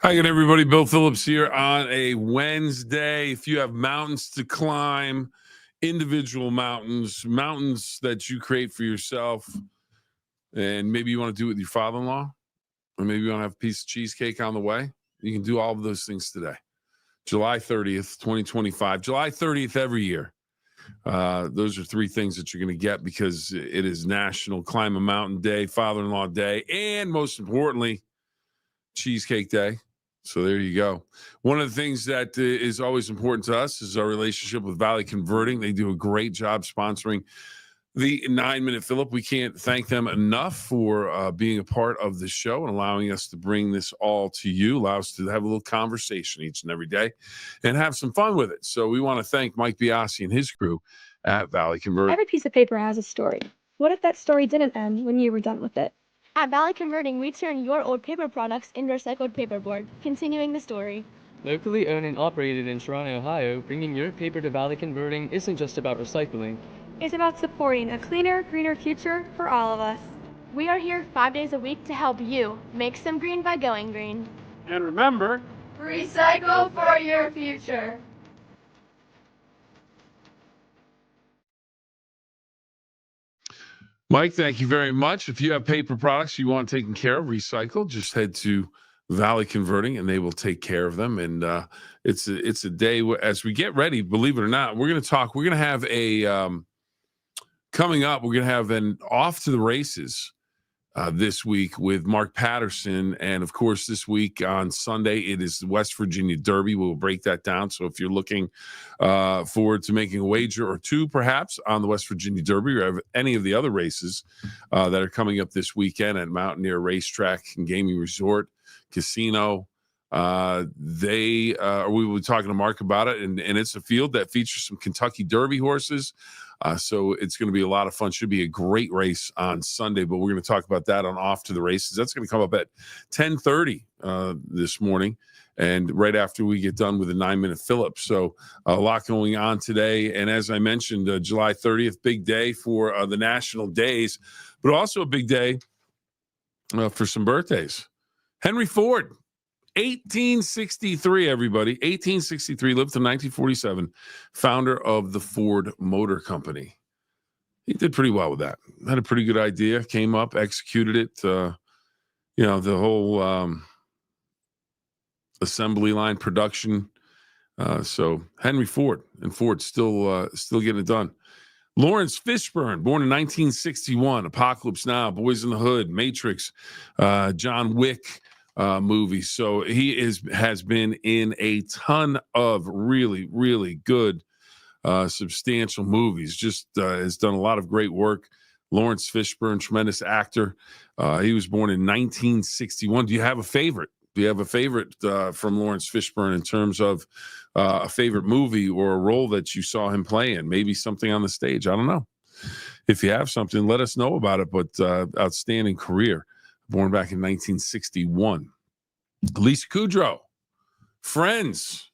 Hi again, everybody. Bill Phillips here on a Wednesday. If you have mountains to climb, individual mountains that you create for yourself, and maybe you want to do it with your father-in-law, or maybe you want to have a piece of cheesecake on the way, you can do all of those things today. July 30th, 2025. July 30th every year. Those are three things that you're going to get because it is National Climb a Mountain Day, Father-in-Law Day, and most importantly, Cheesecake Day. So there you go. One of the things that is always important to us is our relationship with Valley Converting. They do a great job sponsoring the 9-Minute Phill-Up. We can't thank them enough for being a part of the show and allowing us to bring this all to you, allow us to have a little conversation each and every day and have some fun with it. So we want to thank Mike Biasi and his crew at Valley Converting. Every piece of paper has a story. What if that story didn't end when you were done with it? At Valley Converting, we turn your old paper products into recycled paperboard, continuing the story. Locally owned and operated in Toronto, Ohio, bringing your paper to Valley Converting isn't just about recycling. It's about supporting a cleaner, greener future for all of us. We are here 5 days a week to help you make some green by going green. And remember, recycle for your future. Mike, thank you very much. If you have paper products you want taken care of, recycled, just head to Valley Converting and they will take care of them. And it's a day as we get ready, believe it or not, we're going to have a coming up, we're going to have an off to the races this week with Mark Patterson. And of course, this week on Sunday, it is the West Virginia Derby. We'll break that down. So if you're looking forward to making a wager or two, perhaps on the West Virginia Derby or any of the other races that are coming up this weekend at Mountaineer Racetrack and Gaming Resort Casino, we will be talking to Mark about it. And it's a field that features some Kentucky Derby horses. So it's going to be a lot of fun. Should be a great race on Sunday, but we're going to talk about that on Off to the Races. That's going to come up at 10:30 this morning, and right after we get done with the 9-Minute Phill-Up. So a lot going on today. And as I mentioned, July 30th, big day for the national days, but also a big day for some birthdays. Henry Ford. 1863, everybody. 1863, lived to 1947, founder of the Ford Motor Company. He did pretty well with that. Had a pretty good idea, came up, executed it. The whole assembly line production. So Henry Ford and Ford still getting it done. Lawrence Fishburne, born in 1961, Apocalypse Now, Boys in the Hood, Matrix, John Wick movies. So he has been in a ton of really, really good, substantial movies. Just has done a lot of great work. Lawrence Fishburne, tremendous actor. He was born in 1961. Do you have a favorite? Do you have a favorite from Lawrence Fishburne in terms of a favorite movie or a role that you saw him play in? Maybe something on the stage. I don't know. If you have something, let us know about it. But outstanding career. Born back in 1961. Lisa Kudrow, Friends,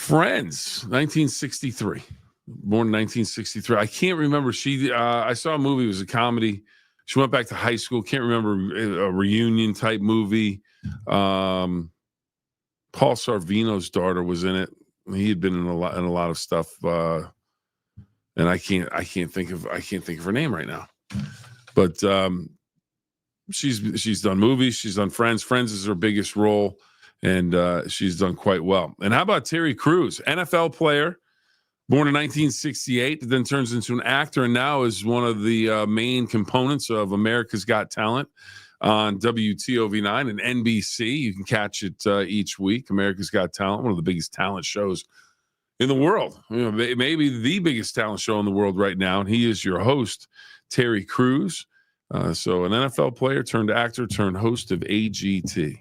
1963. Born in 1963. I can't remember. I saw a movie. It was a comedy. She went back to high school. Can't remember, a reunion type movie. Paul Sorvino's daughter was in it. He had been in a lot of stuff. And I can't think of her name right now. But she's done movies. She's done Friends. Friends is her biggest role, and she's done quite well. And how about Terry Crews, NFL player, born in 1968, then turns into an actor, and now is one of the main components of America's Got Talent on WTOV9 and NBC. You can catch it each week. America's Got Talent, one of the biggest talent shows in the world. Maybe the biggest talent show in the world right now. And he is your host, Terry Crews. So an NFL player turned actor turned host of AGT.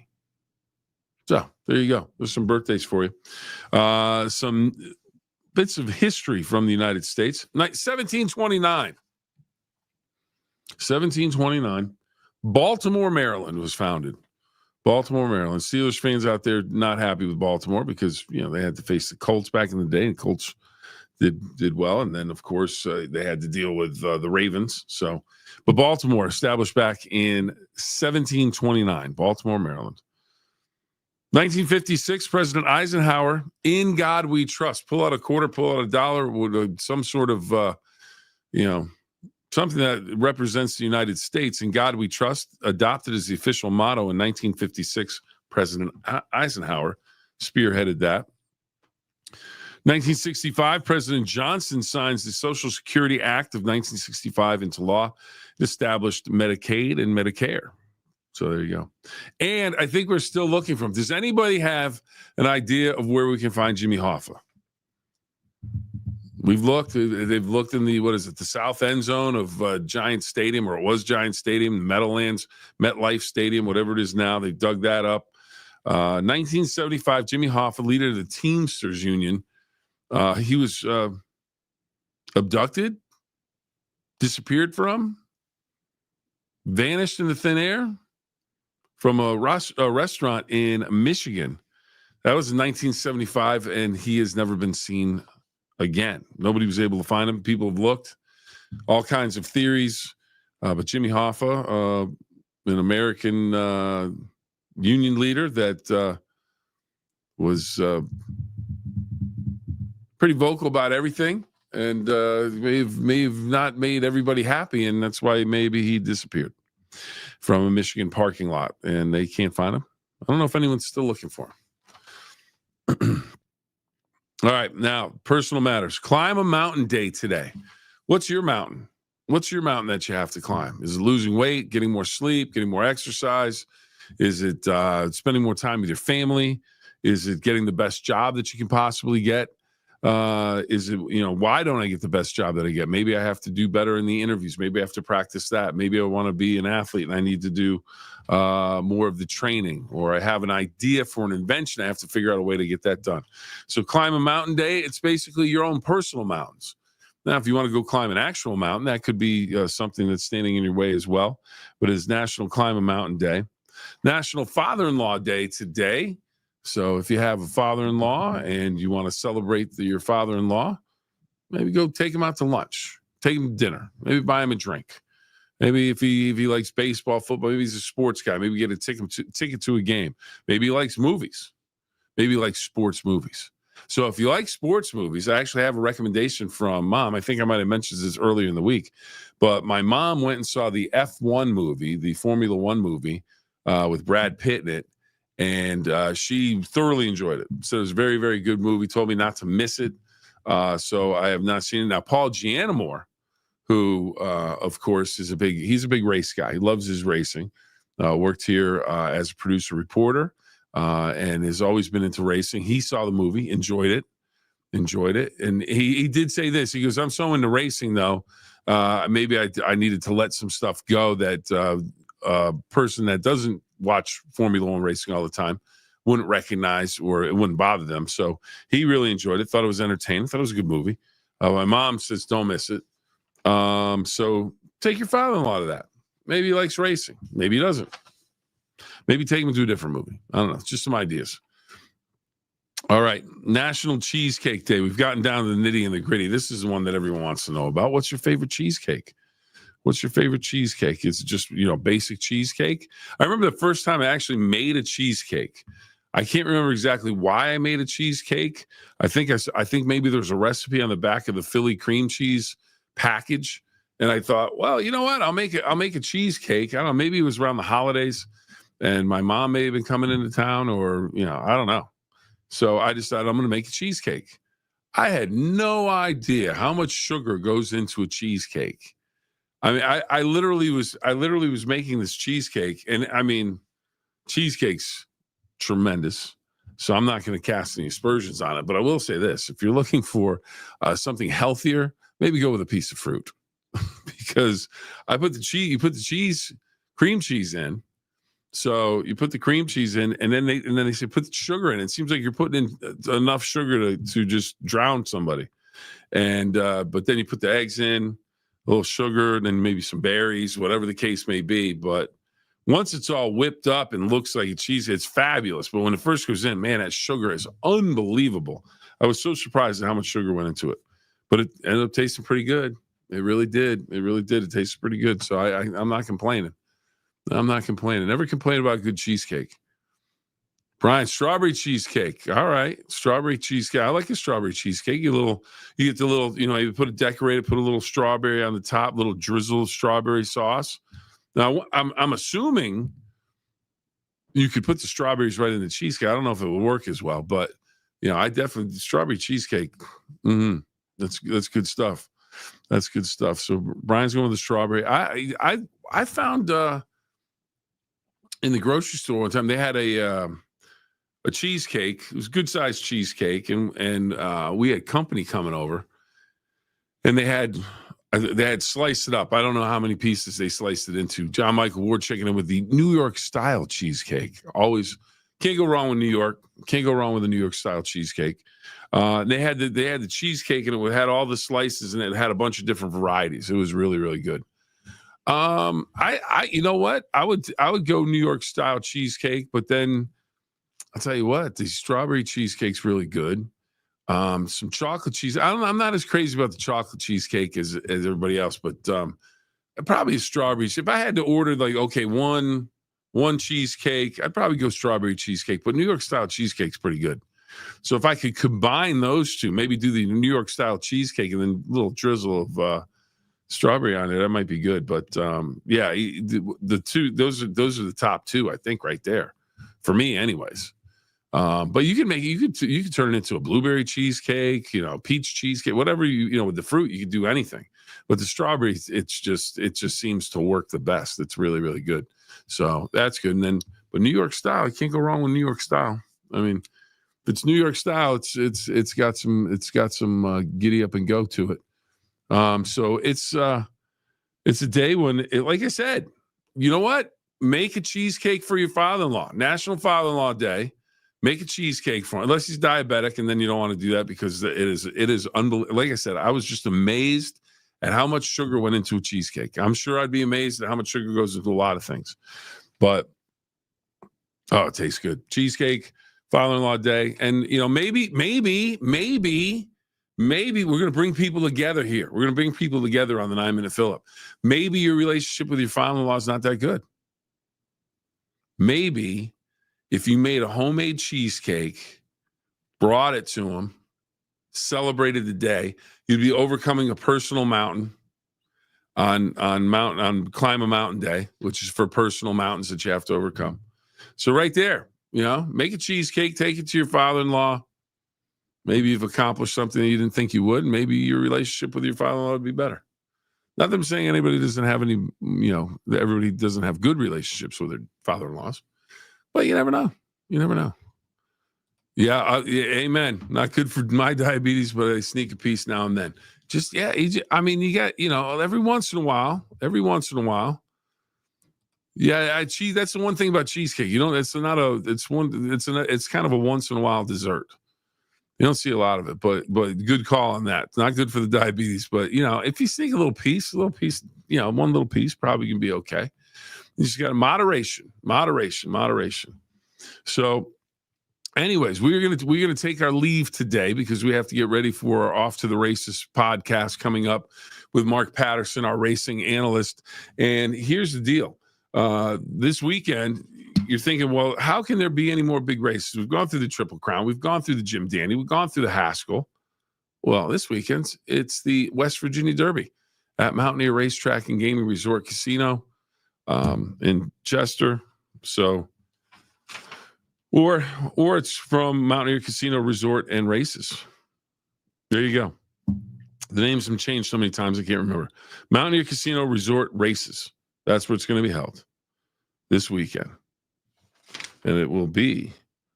So there you go. There's some birthdays for you. Some bits of history from the United States. 1729. 1729. Baltimore, Maryland was founded. Baltimore, Maryland. Steelers fans out there not happy with Baltimore because, they had to face the Colts back in the day, and Colts did well. And then, of course, they had to deal with the Ravens. So, but Baltimore established back in 1729, Baltimore, Maryland. 1956, President Eisenhower, "In God We Trust." Pull out a quarter, pull out a dollar, with some sort of, something that represents the United States. "In God We Trust," adopted as the official motto in 1956. President Eisenhower spearheaded that. 1965, President Johnson signs the Social Security Act of 1965 into law. It established Medicaid and Medicare. So there you go. And I think we're still looking for him. Does anybody have an idea of where we can find Jimmy Hoffa? We've looked. They've looked in the south end zone of Giant Stadium, or it was Giant Stadium, Meadowlands, MetLife Stadium, whatever it is now. They dug that up. 1975, Jimmy Hoffa, leader of the Teamsters Union. He was abducted, disappeared from, vanished into thin air from a restaurant in Michigan. That was in 1975, and he has never been seen again. Nobody was able to find him. People have looked, all kinds of theories. But Jimmy Hoffa, an American union leader that was pretty vocal about everything, and may have not made everybody happy, and that's why maybe he disappeared from a Michigan parking lot, and they can't find him. I don't know if anyone's still looking for him. All right, now, personal matters. Climb a mountain day today. What's your mountain? What's your mountain that you have to climb? Is it losing weight, getting more sleep, getting more exercise? Is it spending more time with your family? Is it getting the best job that you can possibly get? Is it, why don't I get the best job that I get? Maybe I have to do better in the interviews. Maybe I have to practice that. Maybe I want to be an athlete and I need to do more of the training, or I have an idea for an invention. I have to figure out a way to get that done. So Climb a Mountain Day, it's basically your own personal mountains. Now, if you want to go climb an actual mountain, that could be something that's standing in your way as well. But it's National Climb a Mountain Day. National Father-in-Law Day today. So if you have a father-in-law and you want to celebrate your father-in-law, maybe go take him out to lunch, take him to dinner, maybe buy him a drink. Maybe if he likes baseball, football, maybe he's a sports guy, maybe get a ticket to a game. Maybe he likes movies. Maybe he likes sports movies. So if you like sports movies, I actually have a recommendation from Mom. I think I might have mentioned this earlier in the week, but my mom went and saw the F1 movie, the Formula One movie with Brad Pitt in it. And she thoroughly enjoyed it. So it was a very, very good movie. Told me not to miss it. So I have not seen it. Now, Paul Gianamore, who, of course, he's a big race guy. He loves his racing. Worked here as a producer reporter and has always been into racing. He saw the movie, enjoyed it. And he did say this. He goes, "I'm so into racing, though. Maybe I needed to let some stuff go that a person that doesn't watch Formula One racing all the time wouldn't recognize, or it wouldn't bother them." So he really enjoyed it, thought it was entertaining, thought it was a good movie. My mom says don't miss it. So take your father-in-law to that. Maybe he likes racing, maybe he doesn't. Maybe take him to a different movie. I don't know. It's just some ideas. All right, National Cheesecake Day. We've gotten down to the nitty and the gritty. This is the one that everyone wants to know about. What's your favorite cheesecake? What's your favorite cheesecake? Is it just, basic cheesecake? I remember the first time I actually made a cheesecake. I can't remember exactly why I made a cheesecake. I think maybe there's a recipe on the back of the Philly cream cheese package. And I thought, well, you know what? I'll make a cheesecake. I don't know. Maybe it was around the holidays and my mom may have been coming into town, or, I don't know. So I decided I'm going to make a cheesecake. I had no idea how much sugar goes into a cheesecake. I mean, I literally was making this cheesecake, and I mean, cheesecake's tremendous. So I'm not going to cast any aspersions on it, but I will say this: if you're looking for something healthier, maybe go with a piece of fruit. because I put the cheese, you put the cream cheese in. So you put the cream cheese in, and then they say put the sugar in. It seems like you're putting in enough sugar to just drown somebody. And but then you put the eggs in, a little sugar, and then maybe some berries, whatever the case may be. But once it's all whipped up and looks like a cheese, it's fabulous. But when it first goes in, man, that sugar is unbelievable. I was so surprised at how much sugar went into it, but it ended up tasting pretty good. It really did. It really did. It tasted pretty good. So I'm not complaining. I'm not complaining. Never complain about good cheesecake. Brian, strawberry cheesecake. All right. Strawberry cheesecake. I like a strawberry cheesecake. You get the little, you put put a little strawberry on the top, little drizzle of strawberry sauce. Now I'm assuming you could put the strawberries right in the cheesecake. I don't know if it would work as well, but I definitely strawberry cheesecake. That's good stuff. That's good stuff. So Brian's going with the strawberry. I found in the grocery store one time they had a cheesecake. It was a good sized cheesecake, and we had company coming over, and they had sliced it up. I don't know how many pieces they sliced it into. John Michael Ward checking in with the New York style cheesecake. Always can't go wrong with New York. Can't go wrong with a New York style cheesecake. They had the cheesecake, and it had all the slices, and it had a bunch of different varieties. It was really, really good. You know what? I would go New York style cheesecake, but then I'll tell you what, the strawberry cheesecake's really good. Some chocolate cheese. I'm not as crazy about the chocolate cheesecake as everybody else, but probably a strawberry. If I had to order one cheesecake, I'd probably go strawberry cheesecake, but New York style cheesecake's pretty good. So if I could combine those two, maybe do the New York style cheesecake and then a little drizzle of strawberry on it, that might be good. But the two, those are the top two, I think, right there for me, anyways. But you could turn it into a blueberry cheesecake, peach cheesecake, whatever with the fruit, you could do anything. But the strawberry, it just seems to work the best. It's really, really good. So that's good. And then, but New York style, you can't go wrong with New York style. I mean, if it's New York style, it's got some giddy up and go to it. So it's a day when, like I said, you know what? Make a cheesecake for your father-in-law. National Father-in-Law Day. Make a cheesecake for him, unless he's diabetic, and then you don't want to do that because it is unbelievable. Like I said, I was just amazed at how much sugar went into a cheesecake. I'm sure I'd be amazed at how much sugar goes into a lot of things, but it tastes good. Cheesecake, Father-in-Law Day, and maybe we're going to bring people together here. We're going to bring people together on the 9-Minute Phill-Up. Maybe your relationship with your father-in-law is not that good. Maybe if you made a homemade cheesecake, brought it to him, celebrated the day, you'd be overcoming a personal mountain on Climb a Mountain Day, which is for personal mountains that you have to overcome. So right there, make a cheesecake, take it to your father-in-law. Maybe you've accomplished something that you didn't think you would. Maybe your relationship with your father-in-law would be better. Not that I'm saying anybody doesn't have any, everybody doesn't have good relationships with their father-in-laws. But you never know. You never know. Yeah, amen. Not good for my diabetes, but I sneak a piece now and then. You got, every once in a while. Yeah, that's the one thing about cheesecake. It's kind of a once in a while dessert. You don't see a lot of it, but good call on that. It's not good for the diabetes, but if you sneak a little piece, one little piece probably can be okay. You just got moderation. So, anyways, we're gonna take our leave today because we have to get ready for our Off to the Races podcast coming up with Mark Patterson, our racing analyst. And here's the deal: this weekend, you're thinking, well, how can there be any more big races? We've gone through the Triple Crown, we've gone through the Jim Dandy, we've gone through the Haskell. Well, this weekend it's the West Virginia Derby at Mountaineer Racetrack and Gaming Resort Casino in Chester. So, or it's from Mountaineer Casino Resort and Races. There you go. The names have changed so many times I can't remember. Mountaineer Casino Resort Races. That's where it's going to be held this weekend. And it will be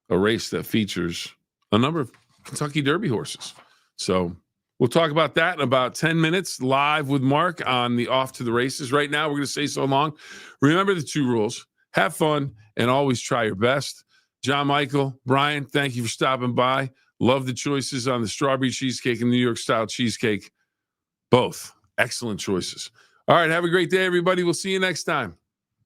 a race that features a number of Kentucky Derby horses. So We'll talk about that in about 10 minutes live with Mark on the Off to the Races. Right now, we're going to say so long. Remember the 2 rules. Have fun and always try your best. John Michael, Brian, thank you for stopping by. Love the choices on the strawberry cheesecake and New York style cheesecake. Both excellent choices. All right, have a great day, everybody. We'll see you next time.